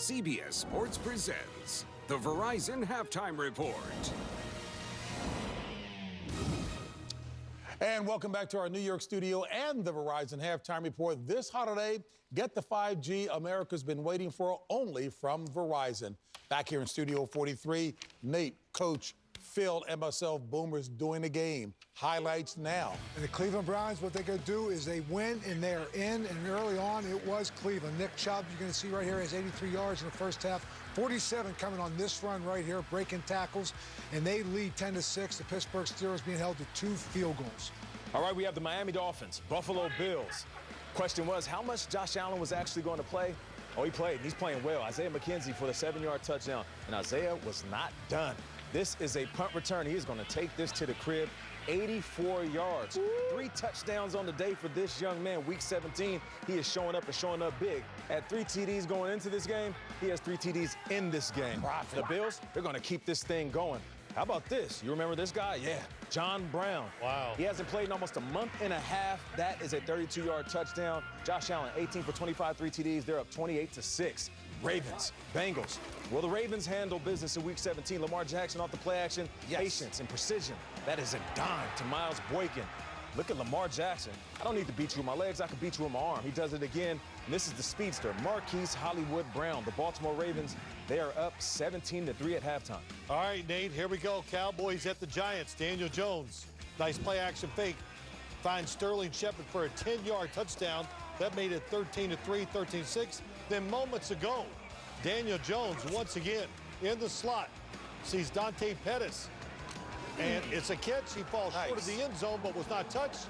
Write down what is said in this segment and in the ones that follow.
CBS Sports presents the Verizon Halftime Report. And welcome back to our New York studio and the Verizon Halftime Report. This holiday, get the 5G America's been waiting for only from Verizon. Back here in Studio 43, Nate, Coach, Phil, and myself, Boomer's doing the game. Highlights now. And the Cleveland Browns, what they're going to do is they win and they're in. And early on, it was Cleveland. Nick Chubb, you're going to see right here, has 83 yards in the first half. 47 coming on this run right here, breaking tackles. And they lead 10-6. The Pittsburgh Steelers being held to 2 field goals. All right, we have the Miami Dolphins, Buffalo Bills. Question was, how much Josh Allen was actually going to play? Oh, he played. He's playing well. Isaiah McKenzie for the 7-yard touchdown. And Isaiah was not done. This is a punt return. He is going to take this to the crib. 84 yards. 3 touchdowns on the day for this young man. Week 17, he is showing up and showing up big. At 3 TDs going into this game, he has 3 TDs in this game. The Bills, they're going to keep this thing going. How about this? You remember this guy? Yeah, John Brown. Wow. He hasn't played in almost a month and a half. That is a 32-yard touchdown. Josh Allen, 18 for 25, 3 TDs. They're up 28-6. Ravens, Bengals. Will the Ravens handle business in Week 17? Lamar Jackson off the play action. Yes. Patience and precision. That is a dime to Miles Boykin. Look at Lamar Jackson. I don't need to beat you with my legs. I can beat you with my arm. He does it again. And this is the speedster, Marquise Hollywood Brown. The Baltimore Ravens, they are up 17-3 at halftime. All right, Nate, here we go. Cowboys at the Giants. Daniel Jones. Nice play-action fake. Finds Sterling Shepard for a 10-yard touchdown. That made it 13-3, 13-6. Then moments ago, Daniel Jones once again in the slot. Sees Dante Pettis. And it's a catch. He falls short of the end zone, but was not touched.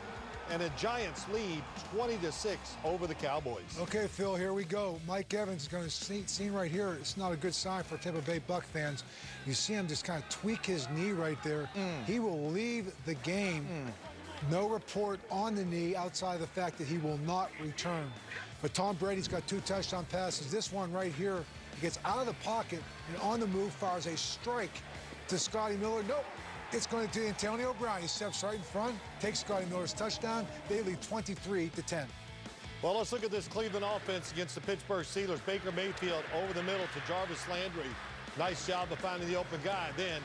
And the Giants lead 20-6 over the Cowboys. Okay, Phil, here we go. Mike Evans is going to see right here. It's not a good sign for Tampa Bay Buck fans. You see him just kind of tweak his knee right there. He will leave the game. No report on the knee outside of the fact that he will not return. But Tom Brady's got 2 touchdown passes. This one right here, he gets out of the pocket and on the move fires a strike to Scotty Miller. Nope. It's going to Antonio Brown. He steps right in front, takes Scotty Miller's touchdown. They lead 23-10. Well, let's look at this Cleveland offense against the Pittsburgh Steelers. Baker Mayfield over the middle to Jarvis Landry. Nice job of finding the open guy. Then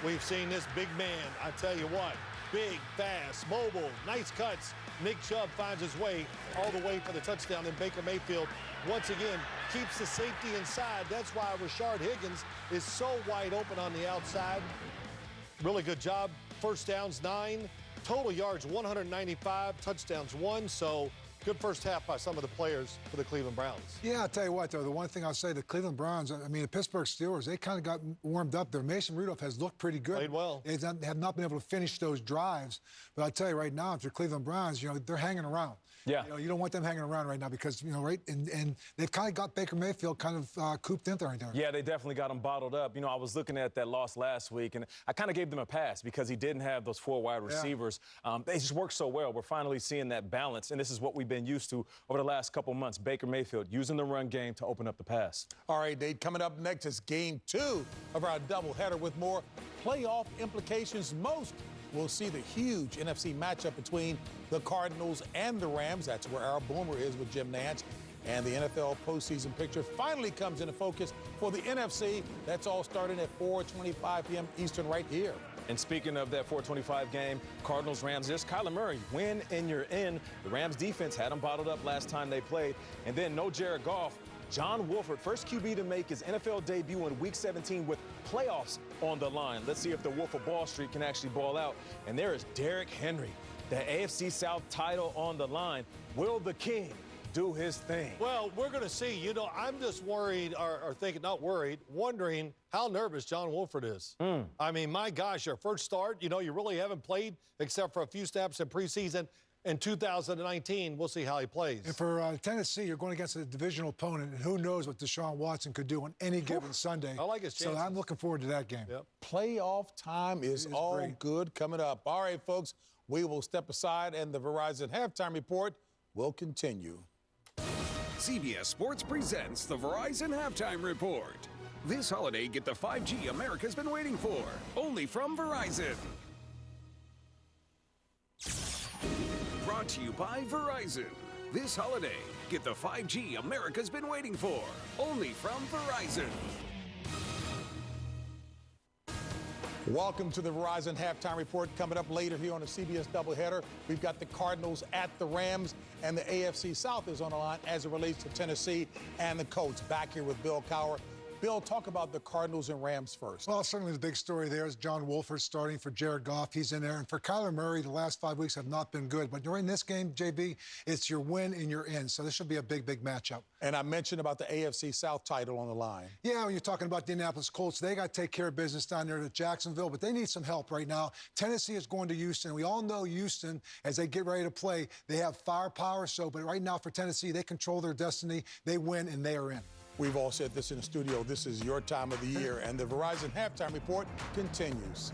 we've seen this big man. I tell you what, big, fast, mobile, nice cuts. Nick Chubb finds his way all the way for the touchdown. Then Baker Mayfield, once again, keeps the safety inside. That's why Rashard Higgins is so wide open on the outside. Really good job. First downs 9, total yards 195, touchdowns 1. So good first half by some of the players for the Cleveland Browns. Yeah, I'll tell you what, though, the one thing I'll say, the Cleveland Browns, I mean, the Pittsburgh Steelers, they kind of got warmed up there. Mason Rudolph has looked pretty good. Played well. They have not been able to finish those drives. But I'll tell you right now, if you're Cleveland Browns, you know, they're hanging around. Yeah. You don't want them hanging around right now because, you know, right, and they've kind of got Baker Mayfield kind of cooped in there right there. Yeah, they definitely got him bottled up. You know, I was looking at that loss last week, and I kind of gave them a pass because he didn't have those 4 wide receivers. They just work so well. We're finally seeing that balance, and this is what we've been used to over the last couple months. Baker Mayfield using the run game to open up the pass. All right, Nate, coming up next is game 2 of our doubleheader with more playoff implications. Most we'll see the huge NFC matchup between the Cardinals and the Rams. That's where our Boomer is with Jim Nantz. And the NFL postseason picture finally comes into focus for the NFC. That's all starting at 4:25 p.m. Eastern right here. And speaking of that 4:25 game, Cardinals-Rams, there's Kyler Murray. Win and you're in. The Rams defense had him bottled up last time they played. And then no Jared Goff. John Wolford, first QB to make his NFL debut in Week 17 with playoffs on the line. Let's see if the Wolf of Ball Street can actually ball out. And there is Derrick Henry, the AFC South title on the line. Will the King do his thing? Well, we're going to see. You know, I'm just worried, or thinking, not worried, wondering how nervous John Wolford is. I mean, my gosh, your first start, you know, you really haven't played except for a few snaps in preseason. In 2019, we'll see how he plays. And for Tennessee, you're going against a divisional opponent, and who knows what Deshaun Watson could do on any given Sunday. I like his chances. So I'm looking forward to that game. Yep. Playoff time is all great. good coming up. All right, folks, we will step aside, and the Verizon Halftime Report will continue. CBS Sports presents the Verizon Halftime Report. This holiday, get the 5G America's been waiting for, only from Verizon. Brought to you by Verizon. This holiday, Get the 5G America's been waiting for, only from Verizon. Welcome to the Verizon Halftime Report. Coming up later here on the CBS doubleheader, we've got the Cardinals at the Rams, and the AFC South is on the line as it relates to Tennessee and the Colts. Back here with Bill Cowher. Bill, talk about the Cardinals and Rams first. Well, certainly the big story there is John Wolford starting for Jared Goff. He's in there. And for Kyler Murray, the last 5 weeks have not been good. But during this game, JB, it's your win and you're in. So this should be a big, big matchup. And I mentioned about the AFC South title on the line. Yeah, when you're talking about the Indianapolis Colts, they got to take care of business down there at Jacksonville, but they need some help right now. Tennessee is going to Houston. We all know Houston, as they get ready to play, they have firepower. But right now for Tennessee, they control their destiny. They win, and they are in. We've all said this in the studio. This is your time of the year, and the Verizon Halftime Report continues.